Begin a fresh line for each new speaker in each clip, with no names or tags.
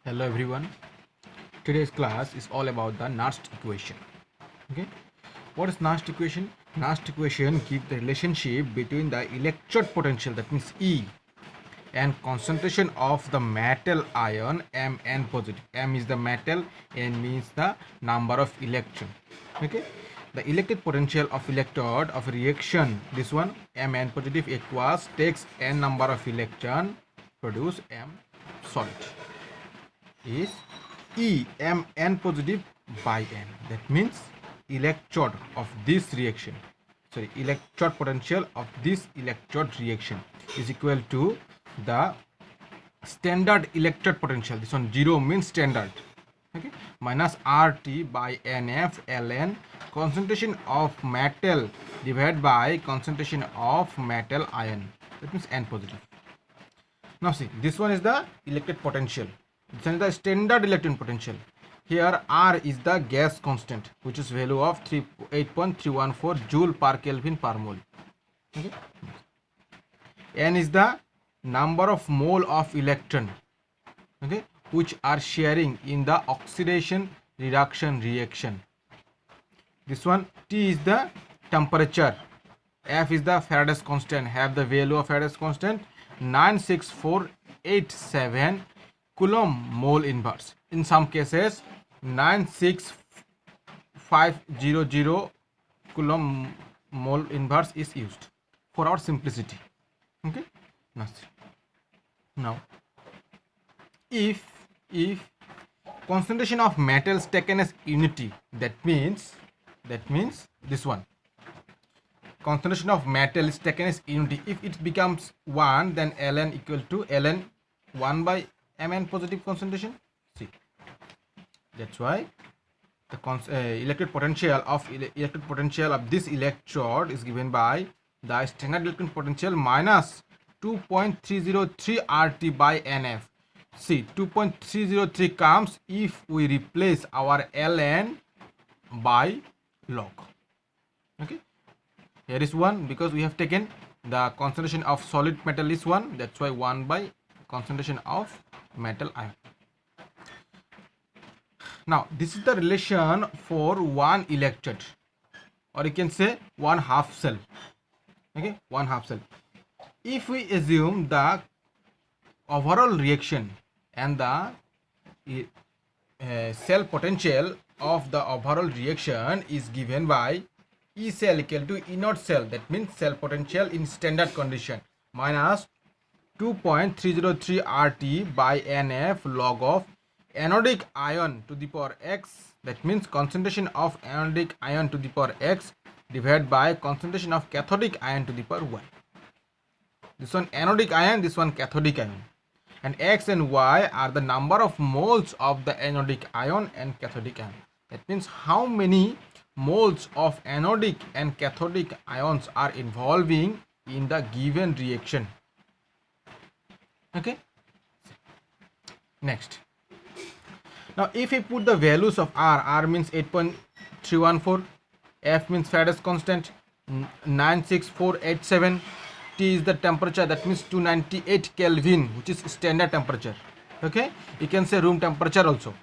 Hello everyone. Today's class is all about the Nerst equation. Okay. What is Nerst equation? Nerst equation gives the relationship between the electrode potential, that means E, and concentration of the metal ion Mn positive. M is the metal, N means the number of electron. Okay. The electric potential of electrode of reaction, this one Mn positive equals takes n number of electron, produce M solid, is E Mn positive by N. That means electrode of this reaction, electrode potential of this electrode reaction is equal to the standard electrode potential. This one 0 means standard. Okay, minus RT by NF ln concentration of metal divided by concentration of metal ion. That means N positive. Now see, this one is the electric potential. This is the standard electron potential. Here R is the gas constant, which is value of 8.314 joule per Kelvin per mole. Okay. N is the number of mole of electron, okay, which are sharing in the oxidation reduction reaction. This one T is the temperature. F is the Faraday's constant. Have the value of Faraday's constant 96487 coulomb mole inverse. In some cases 96500 coulomb mole inverse is used for our simplicity. Okay. Now if concentration of metals taken as unity, that means this one concentration of metal is taken as unity. If it becomes 1, then ln equal to ln 1 by Mn positive concentration. See, that's why the electric potential of this electrode is given by the standard electric potential minus 2.303 RT by NF. See, 2.303 comes if we replace our ln by log. Okay, here is 1 because we have taken the concentration of solid metal is 1, that's why 1 by concentration of metal ion. Now this is the relation for one electrode, or you can say one half cell. Okay, one half cell. If we assume the overall reaction and the cell potential of the overall reaction is given by E cell equal to E naught cell, that means cell potential in standard condition, minus 2.303 RT by NF log of anodic ion to the power x, that means concentration of anodic ion to the power x divided by concentration of cathodic ion to the power y. This one anodic ion, this one cathodic ion, and x and y are the number of moles of the anodic ion and cathodic ion. That means how many moles of anodic and cathodic ions are involving in the given reaction. Okay. Next, now if we put the values of R means 8.314, F means Faraday's constant 96487, T is the temperature, that means 298 Kelvin, which is standard temperature. Okay, you can say room temperature also.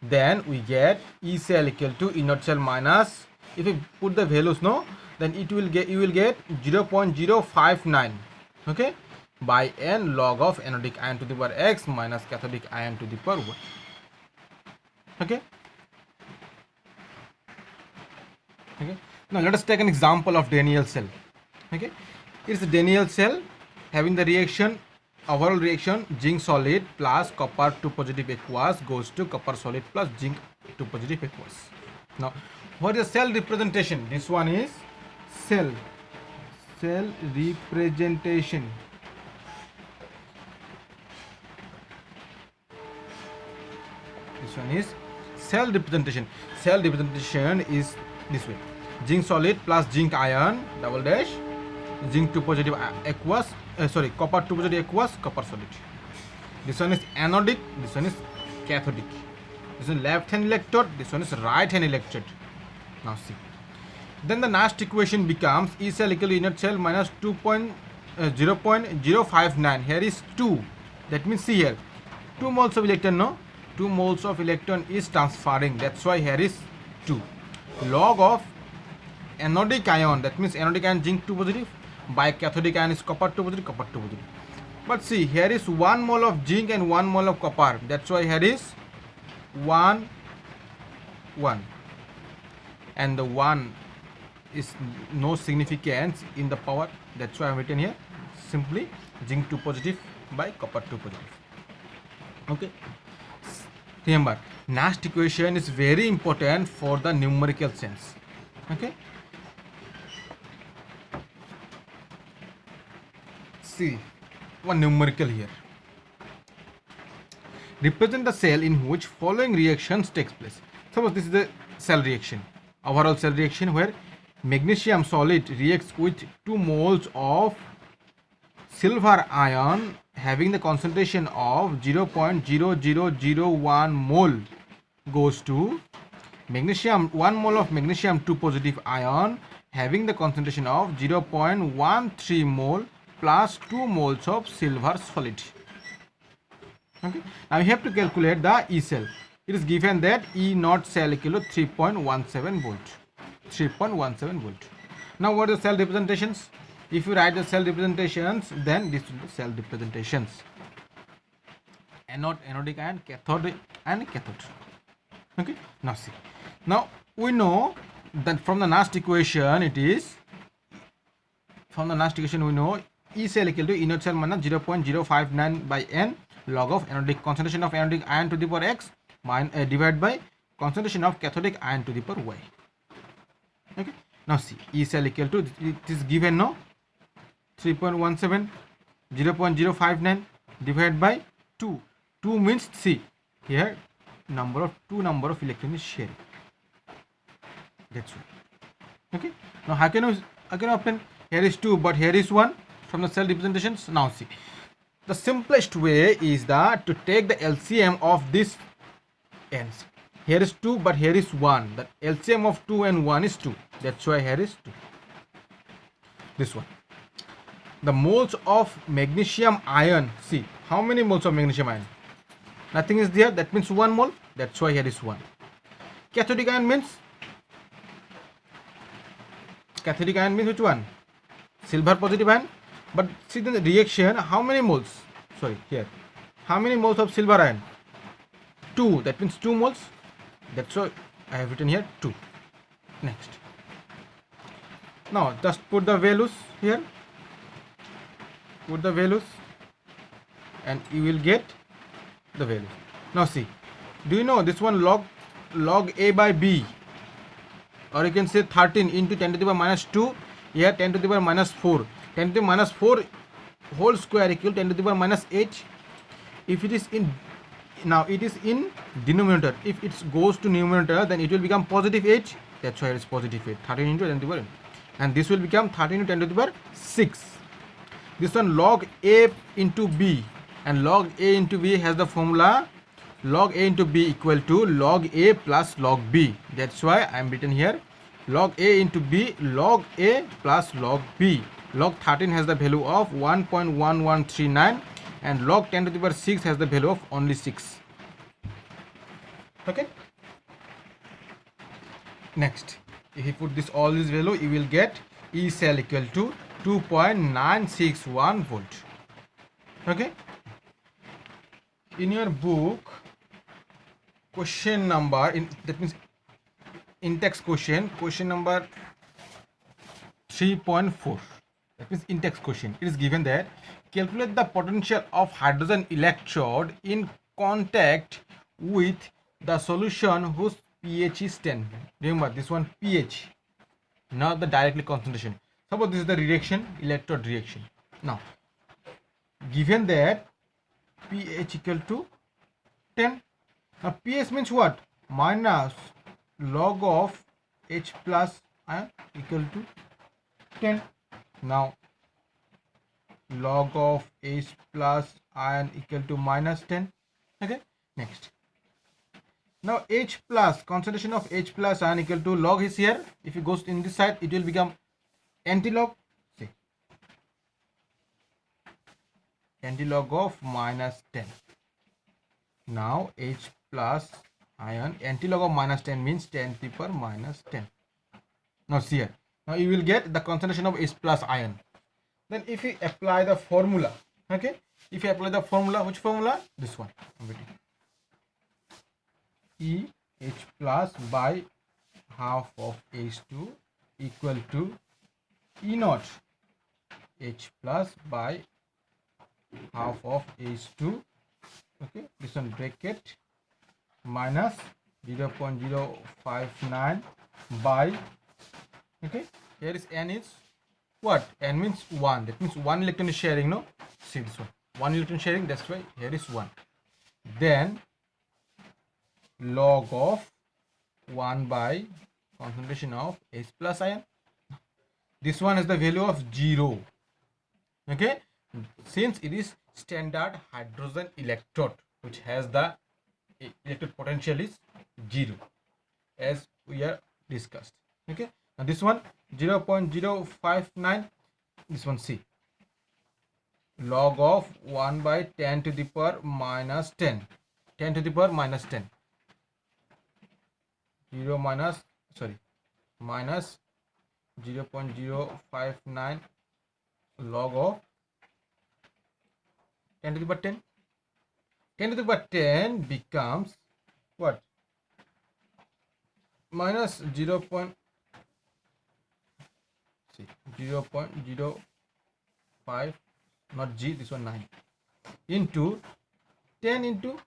Then we get E cell equal to E naught cell minus, if we put the values, no, then you will get 0.059, okay, by N log of anodic ion to the power x minus cathodic ion to the power y. Okay. Okay. Now let us take an example of Daniell cell. Okay, it's a Daniell cell having the reaction, overall reaction, zinc solid plus copper 2 positive aqueous goes to copper solid plus zinc 2 positive aqueous. Now what is the cell representation? This one is cell representation. This one is cell representation. Cell representation is this way: zinc solid plus zinc ion double dash zinc 2 positive aqueous, copper 2 positive aqueous, copper solid. This one is anodic, this one is cathodic. This one left hand electrode, this one is right hand electrode. Now see, then the Nerst equation becomes E cell equal to E naught cell minus 0.059. Here is 2, that means see here 2 moles of electron, no? 2 moles of electron is transferring. That's why here is 2. Log of anodic ion, that means anodic ion zinc 2 positive, by cathodic ion is copper 2 positive, copper 2 positive. But see, here is 1 mole of zinc and 1 mole of copper. That's why here is 1, 1. And the 1 is no significance in the power. That's why I have written here simply zinc 2 positive by copper 2 positive. Okay. Remember, Nernst equation is very important for the numerical sense. Okay. See one numerical here. Represent the cell in which following reactions takes place. Suppose this is the cell reaction, overall cell reaction, where magnesium solid reacts with 2 moles of silver ion having the concentration of 0.0001 mole goes to magnesium 1 mole of magnesium 2 positive ion having the concentration of 0.13 mole plus 2 moles of silver solid. Okay. Now we have to calculate the E cell. It is given that E naught cell equal to 3.17 volt. 3.17 volt. Now what are the cell representations? If you write the cell representations, then this will be cell representations. Anode, anodic ion, cathode and cathode. Okay. Now see. Now we know that from the Nernst equation it is, from the Nernst equation we know E cell equal to E naught cell minus 0.059 by n log of anodic concentration of anodic ion to the power x divided by concentration of cathodic ion to the power y. Okay. Now see, E cell equal to, it is given no, 3.17, 0.059 divided by 2. 2 means see here number of electrons is sharing. That's right. Okay. Now how can you obtain? Here is 2, but here is 1 from the cell representations. Now see, the simplest way is that to take the LCM of this ends. Here is 2, but here is 1. The LCM of 2 and 1 is 2. That's why here is 2. This one. The moles of magnesium ion. See, how many moles of magnesium ion? Nothing is there. That means 1 mole. That's why here is 1. Cathodic ion means? Cathodic ion means which one? Silver positive ion. But see the reaction, how many moles? Sorry, here. How many moles of silver ion? 2. That means 2 moles. That's why I have written here 2. Next. Now just put the values here. Put the values and you will get the values. Now see, do you know this one log A by B, or you can say 13 into 10 to the power minus 2, here 10 to the power minus 4. 10 to the minus 4 whole square equal 10 to the power minus 8. If it is in, now it is in denominator. If it goes to numerator, then it will become positive 8. That's why it is positive 8. 13 into 10 to the power. And this will become 13 into 10 to the power 6. This one log A into B. And log A into B has the formula log A into B equal to log A plus log B. That's why I am written here log A into B, log A plus log B. Log 13 has the value of 1.1139 and log 10 to the power 6 has the value of only 6. Okay. Next, if you put this all this value, you will get E cell equal to 2.961 volt. Okay. In your book, question number, that means in text question number 3.4. That means in text question, it is given that calculate the potential of hydrogen electrode in contact with the solution whose pH is 10. Remember this one pH, not the directly concentration. Suppose this is the reaction, electrode reaction. Now, given that pH equal to 10. Now pH means what? Minus log of H plus ion equal to 10. Now log of H plus ion equal to minus 10. Okay. Next. Now H plus, concentration of H plus ion equal to log is here. If it goes in this side, it will become anti-log. See, anti-log of minus 10. Now H plus ion, antilog of minus 10 means 10 to the power minus 10. Now see here, now you will get the concentration of H plus ion. Then if you apply the formula, okay, if you apply the formula, which formula? This one. E H plus by half of H2 equal to E naught H plus by half of H2, okay, this one bracket, minus 0.059 by, okay, here is N is what? N means 1, that means 1 electron is sharing, no? See this one electron sharing, that's why here is 1. Then log of 1 by concentration of H plus ion. This one is the value of 0, okay, since it is standard hydrogen electrode which has the electrode potential is 0 as we are discussed, okay. Now this one 0.059, this one C, log of 1 by 10 to the power minus 10, 10 to the power minus 10, 0 minus, sorry, minus 0.059 log of 10 to the power 10. 10 to the power 10 becomes what? Minus 0.05, not G, this one 9, into 10 into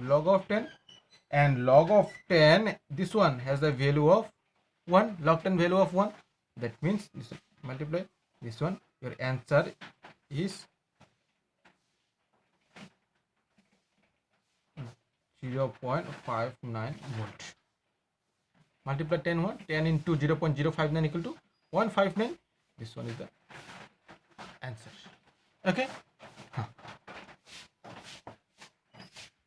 log of 10, and log of 10, this one has the value of 1, log 10 value of 1, that means this multiply this one, your answer is 0.59 volt. Multiply 10 1, 10 into 0.059 equal to 159. This one is the answer, okay.